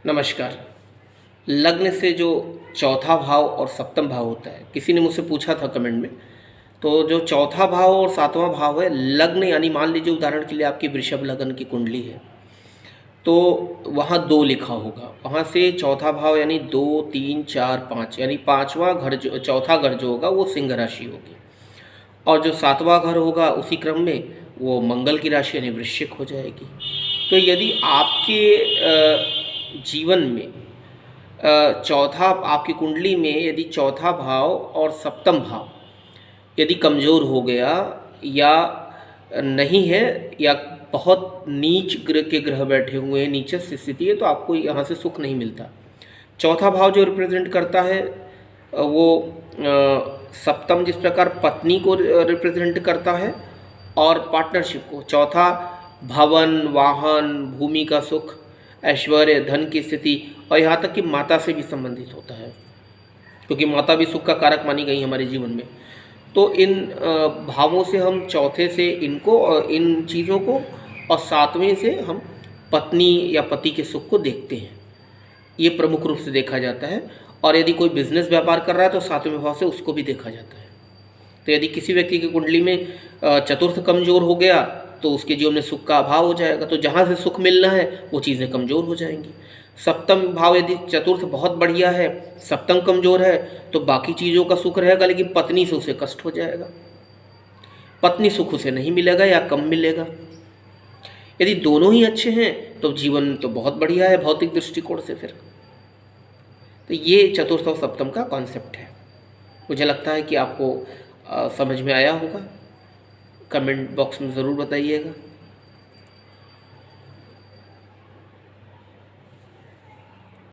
नमस्कार। लग्न से जो चौथा भाव और सप्तम भाव होता है, किसी ने मुझसे पूछा था कमेंट में। तो जो चौथा भाव और सातवां भाव है लग्न, यानी मान लीजिए उदाहरण के लिए आपकी वृषभ लगन की कुंडली है, तो वहाँ 2 लिखा होगा। वहाँ से चौथा भाव यानी 2, 3, 4, 5 यानी पाँचवां घर, जो चौथा घर जो होगा वो सिंह राशि होगी, और जो सातवां घर होगा उसी क्रम में वो मंगल की राशि यानी वृश्चिक हो जाएगी। तो यदि आपके जीवन में चौथा, आपकी कुंडली में यदि चौथा भाव और सप्तम भाव यदि कमज़ोर हो गया या नहीं है, या बहुत नीच ग्रह के ग्रह बैठे हुए हैं, नीचस्थ स्थिति है, तो आपको यहाँ से सुख नहीं मिलता। चौथा भाव जो रिप्रेजेंट करता है वो सप्तम जिस प्रकार पत्नी को रिप्रेजेंट करता है और पार्टनरशिप को, चौथा भवन, वाहन, भूमि का सुख, ऐश्वर्य, धन की स्थिति, और यहाँ तक कि माता से भी संबंधित होता है, क्योंकि माता भी सुख का कारक मानी गई हमारे जीवन में। तो इन भावों से हम चौथे से इनको और इन चीज़ों को, और सातवें से हम पत्नी या पति के सुख को देखते हैं। ये प्रमुख रूप से देखा जाता है। और यदि कोई बिजनेस व्यापार कर रहा है तो सातवें भाव से उसको भी देखा जाता है। तो यदि किसी व्यक्ति की कुंडली में चतुर्थ कमजोर हो गया तो उसके जीवन में सुख का अभाव हो जाएगा। तो जहाँ से सुख मिलना है वो चीज़ें कमज़ोर हो जाएंगी। सप्तम भाव यदि चतुर्थ बहुत बढ़िया है, सप्तम कमज़ोर है, तो बाकी चीज़ों का सुख रहेगा, लेकिन पत्नी से उसे कष्ट हो जाएगा, पत्नी सुख उसे नहीं मिलेगा या कम मिलेगा। यदि दोनों ही अच्छे हैं तो जीवन तो बहुत बढ़िया है भौतिक दृष्टिकोण से। फिर तो ये चतुर्थ और सप्तम का कॉन्सेप्ट है। मुझे लगता है कि आपको समझ में आया होगा। कमेंट बॉक्स में ज़रूर बताइएगा।